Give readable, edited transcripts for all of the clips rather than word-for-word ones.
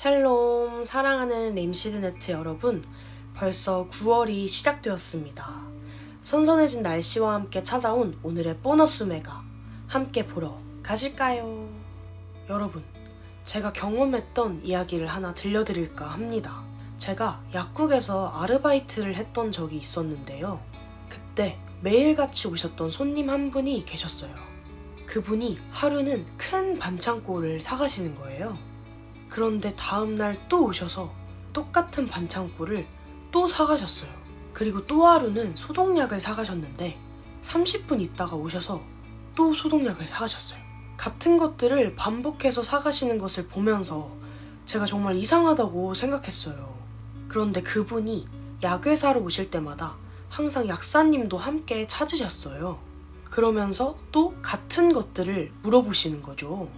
샬롬, 사랑하는 램시드네트 여러분, 벌써 9월이 시작되었습니다. 선선해진 날씨와 함께 찾아온 오늘의 보너스 메가 함께 보러 가실까요? 여러분, 제가 경험했던 이야기를 하나 들려드릴까 합니다. 제가 약국에서 아르바이트를 했던 적이 있었는데요. 그때 매일같이 오셨던 손님 한 분이 계셨어요. 그분이 하루는 큰 반창고를 사가시는 거예요. 그런데 다음날 또 오셔서 똑같은 반창고를 또 사가셨어요. 그리고 또 하루는 소독약을 사가셨는데 30분 있다가 오셔서 또 소독약을 사가셨어요. 같은 것들을 반복해서 사가시는 것을 보면서 제가 정말 이상하다고 생각했어요. 그런데 그분이 약을 사러 오실 때마다 항상 약사님도 함께 찾으셨어요. 그러면서 또 같은 것들을 물어보시는 거죠.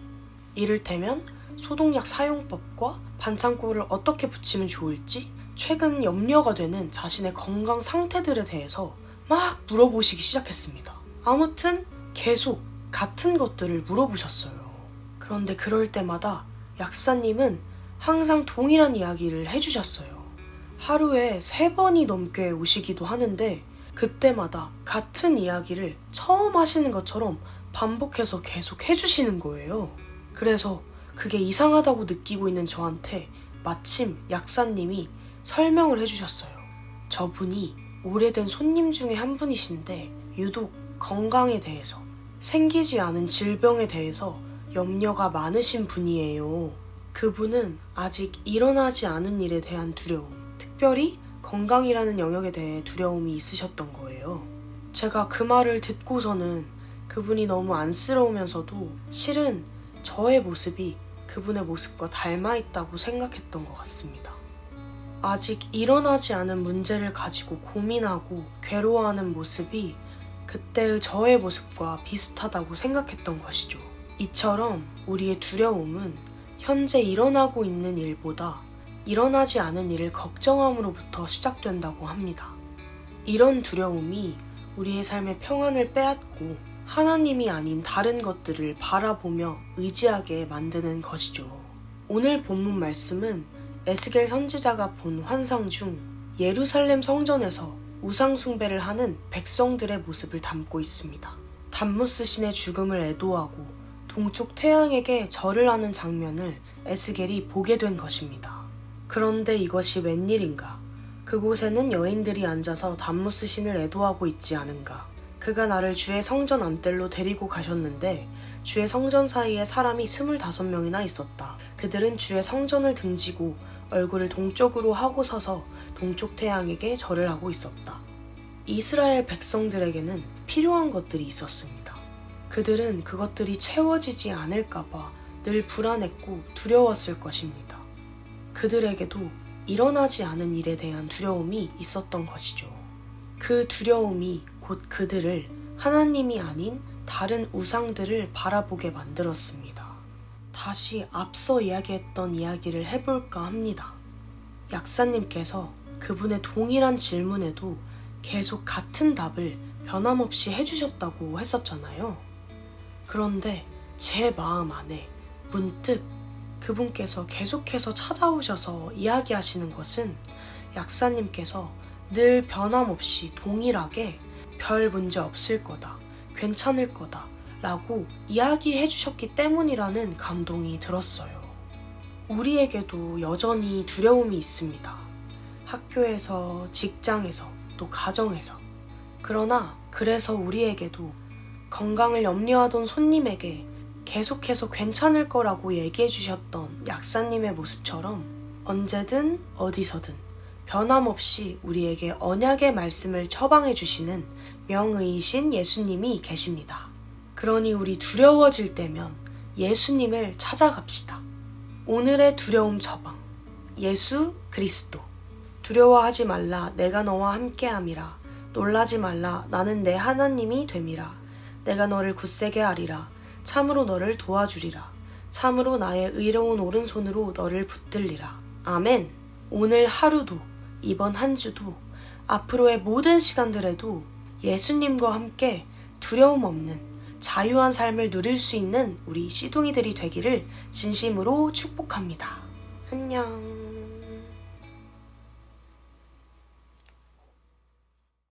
이를테면 소독약 사용법과 반창고를 어떻게 붙이면 좋을지, 최근 염려가 되는 자신의 건강 상태들에 대해서 막 물어보시기 시작했습니다. 아무튼 계속 같은 것들을 물어보셨어요. 그런데 그럴 때마다 약사님은 항상 동일한 이야기를 해주셨어요. 하루에 3번이 넘게 오시기도 하는데 그때마다 같은 이야기를 처음 하시는 것처럼 반복해서 계속 해주시는 거예요. 그래서 그게 이상하다고 느끼고 있는 저한테 마침 약사님이 설명을 해주셨어요. 저분이 오래된 손님 중에 한 분이신데 유독 건강에 대해서, 생기지 않은 질병에 대해서 염려가 많으신 분이에요. 그분은 아직 일어나지 않은 일에 대한 두려움, 특별히 건강이라는 영역에 대해 두려움이 있으셨던 거예요. 제가 그 말을 듣고서는 그분이 너무 안쓰러우면서도 실은 저의 모습이 그분의 모습과 닮아 있다고 생각했던 것 같습니다. 아직 일어나지 않은 문제를 가지고 고민하고 괴로워하는 모습이 그때의 저의 모습과 비슷하다고 생각했던 것이죠. 이처럼 우리의 두려움은 현재 일어나고 있는 일보다 일어나지 않은 일을 걱정함으로부터 시작된다고 합니다. 이런 두려움이 우리의 삶의 평안을 빼앗고 하나님이 아닌 다른 것들을 바라보며 의지하게 만드는 것이죠. 오늘 본문 말씀은 에스겔 선지자가 본 환상 중 예루살렘 성전에서 우상 숭배를 하는 백성들의 모습을 담고 있습니다. 담무스 신의 죽음을 애도하고 동쪽 태양에게 절을 하는 장면을 에스겔이 보게 된 것입니다. 그런데 이것이 웬일인가? 그곳에는 여인들이 앉아서 담무스 신을 애도하고 있지 않은가? 그가 나를 주의 성전 안뜰로 데리고 가셨는데 주의 성전 사이에 사람이 25명이나 있었다. 그들은 주의 성전을 등지고 얼굴을 동쪽으로 하고 서서 동쪽 태양에게 절을 하고 있었다. 이스라엘 백성들에게는 필요한 것들이 있었습니다. 그들은 그것들이 채워지지 않을까봐 늘 불안했고 두려웠을 것입니다. 그들에게도 일어나지 않은 일에 대한 두려움이 있었던 것이죠. 그 두려움이 곧 그들을 하나님이 아닌 다른 우상들을 바라보게 만들었습니다. 다시 앞서 이야기했던 이야기를 해볼까 합니다. 약사님께서 그분의 동일한 질문에도 계속 같은 답을 변함없이 해주셨다고 했었잖아요. 그런데 제 마음 안에 문득 그분께서 계속해서 찾아오셔서 이야기하시는 것은 약사님께서 늘 변함없이 동일하게 별 문제 없을 거다, 괜찮을 거다 라고 이야기해 주셨기 때문이라는 감동이 들었어요. 우리에게도 여전히 두려움이 있습니다. 학교에서, 직장에서, 또 가정에서. 그러나 그래서 우리에게도 건강을 염려하던 손님에게 계속해서 괜찮을 거라고 얘기해 주셨던 약사님의 모습처럼 언제든 어디서든 변함없이 우리에게 언약의 말씀을 처방해 주시는 명의이신 예수님이 계십니다. 그러니 우리 두려워질 때면 예수님을 찾아갑시다. 오늘의 두려움 처방, 예수 그리스도. 두려워하지 말라, 내가 너와 함께함이라. 놀라지 말라, 나는 내 하나님이 됨이라. 내가 너를 굳세게 하리라. 참으로 너를 도와주리라. 참으로 나의 의로운 오른손으로 너를 붙들리라. 아멘. 오늘 하루도, 이번 한 주도, 앞으로의 모든 시간들에도 예수님과 함께 두려움 없는 자유한 삶을 누릴 수 있는 우리 시둥이들이 되기를 진심으로 축복합니다. 안녕.